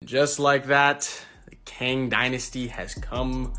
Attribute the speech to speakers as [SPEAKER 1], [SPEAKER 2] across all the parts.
[SPEAKER 1] Just like that, the Kang dynasty has come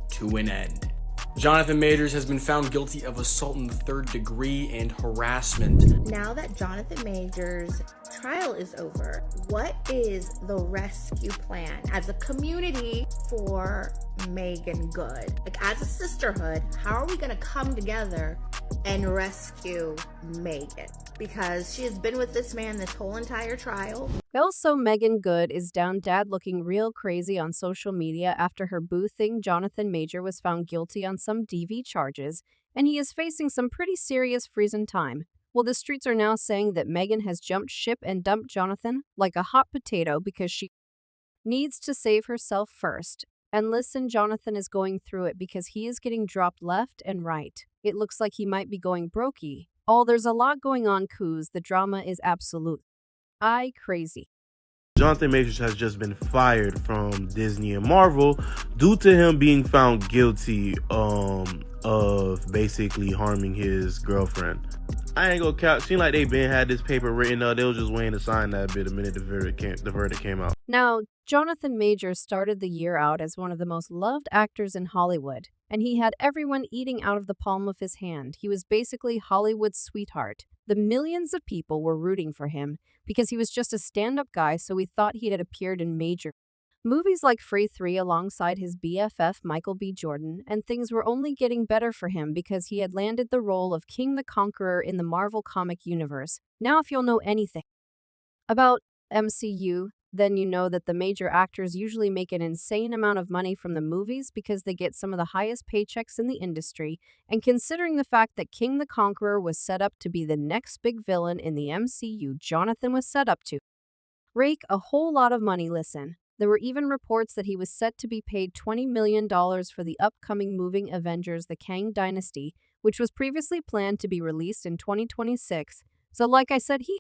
[SPEAKER 1] to an end. Jonathan Majors has been found guilty of assault in the third degree and harassment.
[SPEAKER 2] Now that Jonathan Majors' trial is over, what is the rescue plan as a community for Meagan Good? Like, as a sisterhood, how are we going to come together and rescue Meagan? Because she has been with this man this whole entire trial.
[SPEAKER 3] Also, Meagan Good is down dad looking real crazy on social media after her boo thing Jonathan Major was found guilty on some DV charges, and he is facing some pretty serious freezing time. Well, the streets are now saying that Meagan has jumped ship and dumped Jonathan like a hot potato because she needs to save herself first. And listen, Jonathan is going through it because he is getting dropped left and right. It looks like he might be going brokey. Oh, there's a lot going on, coos. The drama is absolute. Crazy.
[SPEAKER 4] Jonathan Majors has just been fired from Disney and Marvel due to him being found guilty of basically harming his girlfriend. I ain't gonna count. Seemed like they had this paper written up. They was just waiting to sign that bit the minute the verdict came out.
[SPEAKER 3] Now, Jonathan Majors started the year out as one of the most loved actors in Hollywood, and he had everyone eating out of the palm of his hand. He was basically Hollywood's sweetheart. The millions of people were rooting for him because he was just a stand-up guy, so we thought he had appeared in major movies like Free 3 alongside his BFF Michael B. Jordan, and things were only getting better for him because he had landed the role of King the Conqueror in the Marvel comic universe. Now, if you'll know anything about MCU, then you know that the major actors usually make an insane amount of money from the movies because they get some of the highest paychecks in the industry, and considering the fact that King the Conqueror was set up to be the next big villain in the MCU, Jonathan was set up to rake a whole lot of money. Listen, there were even reports that he was set to be paid $20 million for the upcoming moving Avengers: The Kang Dynasty, which was previously planned to be released in 2026. So like I said, he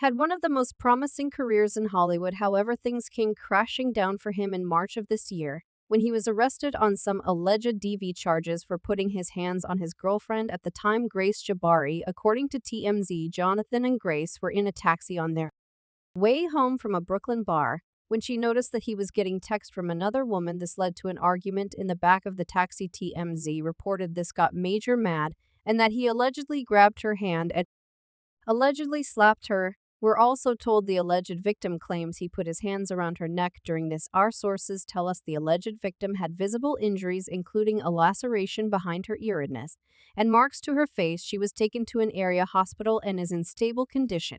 [SPEAKER 3] had one of the most promising careers in Hollywood. However, things came crashing down for him in March of this year when he was arrested on some alleged DV charges for putting his hands on his girlfriend at the time, Grace Jabari. According to TMZ, Jonathan and Grace were in a taxi on their way home from a Brooklyn bar when she noticed that he was getting text from another woman. This led to an argument in the back of the taxi. TMZ reported this got Major mad and that he allegedly grabbed her hand and allegedly slapped her. We're also told the alleged victim claims he put his hands around her neck during this. Our sources tell us the alleged victim had visible injuries, including a laceration behind her earnest and marks to her face. She was taken to an area hospital and is in stable condition.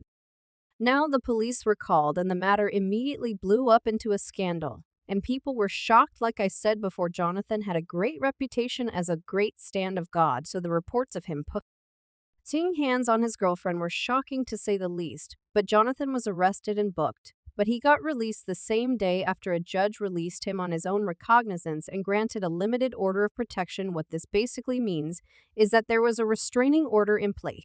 [SPEAKER 3] Now the police were called and the matter immediately blew up into a scandal, and people were shocked. Like I said before, Jonathan had a great reputation as a great stand of God, so the reports of him putting hands on his girlfriend were shocking to say the least. But Jonathan was arrested and booked, but he got released the same day after a judge released him on his own recognizance and granted a limited order of protection. What this basically means is that there was a restraining order in place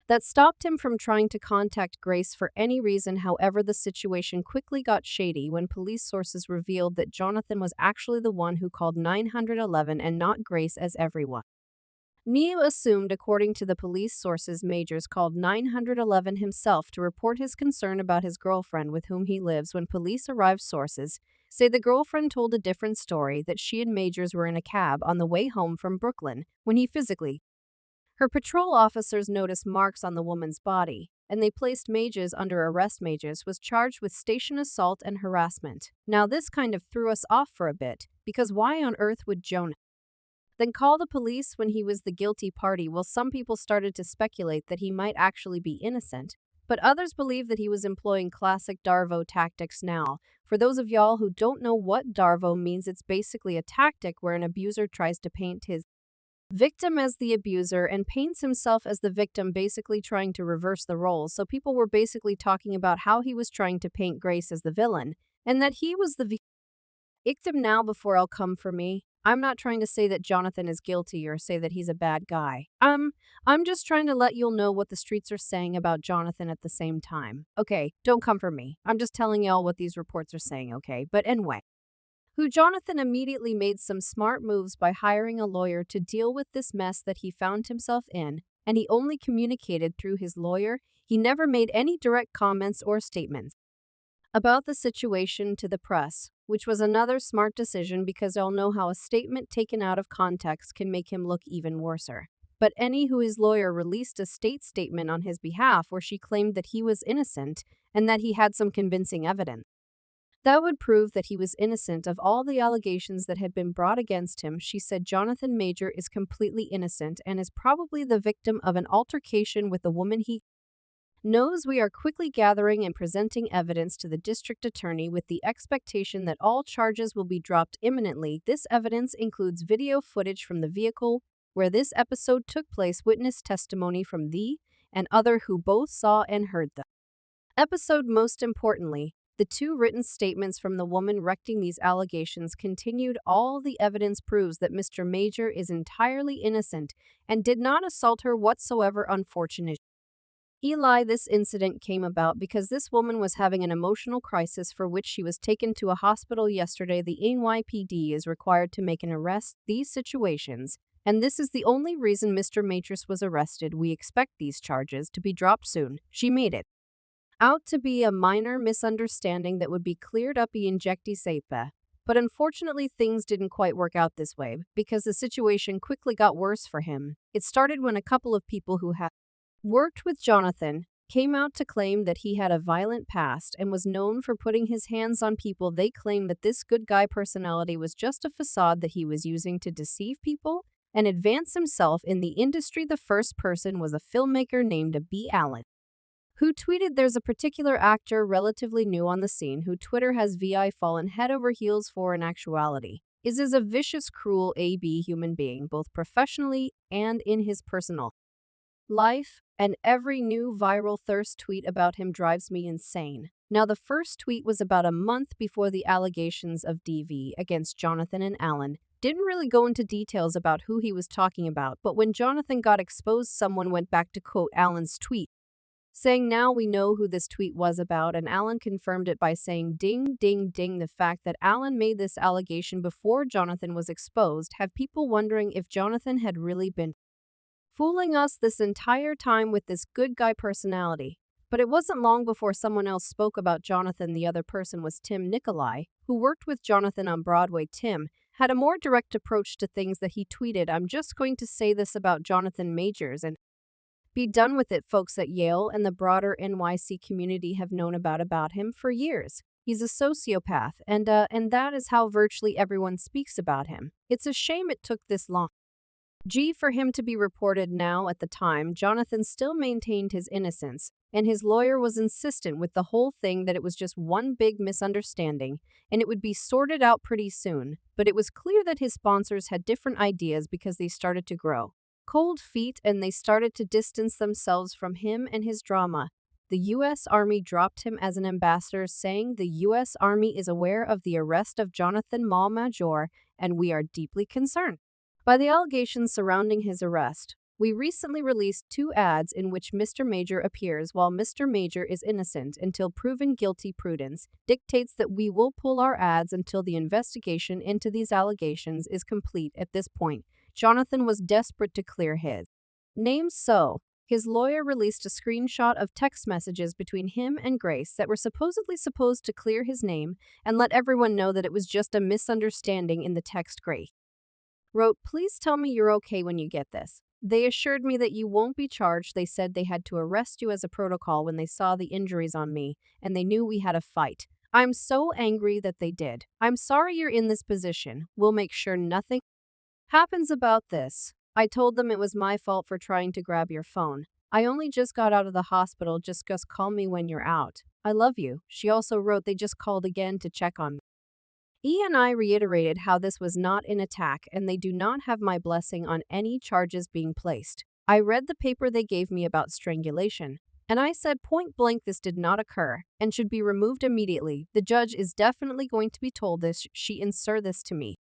[SPEAKER 3] that stopped him from trying to contact Grace for any reason. However, the situation quickly got shady when police sources revealed that Jonathan was actually the one who called 911 and not Grace, as everyone Neo assumed. According to the police sources, Majors called 911 himself to report his concern about his girlfriend with whom he lives. When police arrived, sources say the girlfriend told a different story, that she and Majors were in a cab on the way home from Brooklyn when he physically her patrol officers noticed marks on the woman's body, and they placed Majors under arrest. Majors was charged with station assault and harassment. Now this kind of threw us off for a bit, because why on earth would Jonah then call the police when he was the guilty party? Well, some people started to speculate that he might actually be innocent, but others believe that he was employing classic Darvo tactics. Now, for those of y'all who don't know what Darvo means, it's basically a tactic where an abuser tries to paint his victim as the abuser and paints himself as the victim, basically trying to reverse the roles. So people were basically talking about how he was trying to paint Grace as the villain and that he was the victim. Now, before I'll come for me, I'm not trying to say that Jonathan is guilty or say that he's a bad guy. I'm just trying to let you'll know what the streets are saying about Jonathan at the same time. Okay, don't come for me. I'm just telling y'all what these reports are saying, okay? But anyway, Jonathan immediately made some smart moves by hiring a lawyer to deal with this mess that he found himself in, and he only communicated through his lawyer. He never made any direct comments or statements about the situation to the press, which was another smart decision because they'll know how a statement taken out of context can make him look even worser. But Annie, who his lawyer, released a statement on his behalf where she claimed that he was innocent and that he had some convincing evidence that would prove that he was innocent of all the allegations that had been brought against him. She said Jonathan Major is completely innocent and is probably the victim of an altercation with a woman he knows. We are quickly gathering and presenting evidence to the district attorney with the expectation that all charges will be dropped imminently. This evidence includes video footage from the vehicle where this episode took place, witness testimony from the and other who both saw and heard the episode. Most importantly, the two written statements from the woman wrecking these allegations continued. All the evidence proves that Mr. Major is entirely innocent and did not assault her whatsoever. Unfortunate Eli, this incident came about because this woman was having an emotional crisis for which she was taken to a hospital yesterday. The NYPD is required to make an arrest these situations, and this is the only reason Mr. Matris was arrested. We expect these charges to be dropped soon. She made it out to be a minor misunderstanding that would be cleared up injecti sepa. But unfortunately, things didn't quite work out this way because the situation quickly got worse for him. It started when a couple of people who had worked with Jonathan came out to claim that he had a violent past and was known for putting his hands on people. They claimed that this good guy personality was just a facade that he was using to deceive people and advance himself in the industry. The first person was a filmmaker named B. Allen, who tweeted, "There's a particular actor relatively new on the scene who Twitter has VI fallen head over heels for. In actuality, is a vicious, cruel AB human being, both professionally and in his personal life, and every new viral thirst tweet about him drives me insane." Now, the first tweet was about a month before the allegations of DV against Jonathan and Allen. Didn't really go into details about who he was talking about, but when Jonathan got exposed, someone went back to quote Allen's tweet, saying, "Now we know who this tweet was about," and Allen confirmed it by saying, "Ding, ding, ding." The fact that Allen made this allegation before Jonathan was exposed have people wondering if Jonathan had really been fooling us this entire time with this good guy personality. But it wasn't long before someone else spoke about Jonathan. The other person was Tim Nicolai, who worked with Jonathan on Broadway. Tim had a more direct approach to things that he tweeted, "I'm just going to say this about Jonathan Majors and be done with it. Folks at Yale and the broader NYC community have known about him for years. He's a sociopath, and that is how virtually everyone speaks about him. It's a shame it took this long for him to be reported." Now, at the time, Jonathan still maintained his innocence, and his lawyer was insistent with the whole thing that it was just one big misunderstanding, and it would be sorted out pretty soon. But it was clear that his sponsors had different ideas because they started to grow cold feet and they started to distance themselves from him and his drama. The U.S. Army dropped him as an ambassador, saying the U.S. Army is aware of the arrest of Jonathan Major, and we are deeply concerned by the allegations surrounding his arrest. We recently released 2 ads in which Mr. Major appears. While Mr. Major is innocent until proven guilty, prudence dictates that we will pull our ads until the investigation into these allegations is complete. At this point, Jonathan was desperate to clear his name, so his lawyer released a screenshot of text messages between him and Grace that were supposedly supposed to clear his name and let everyone know that it was just a misunderstanding. In the text, Grace wrote, "Please tell me you're okay when you get this. They assured me that you won't be charged. They said they had to arrest you as a protocol when they saw the injuries on me, and they knew we had a fight. I'm so angry that they did. I'm sorry you're in this position. We'll make sure nothing happens about this. I told them it was my fault for trying to grab your phone. I only just got out of the hospital. Just call me when you're out. I love you." She also wrote, "They just called again to check on me. E&I reiterated how this was not an attack and they do not have my blessing on any charges being placed. I read the paper they gave me about strangulation, and I said point blank this did not occur and should be removed immediately. The judge is definitely going to be told this. She inserted this to me.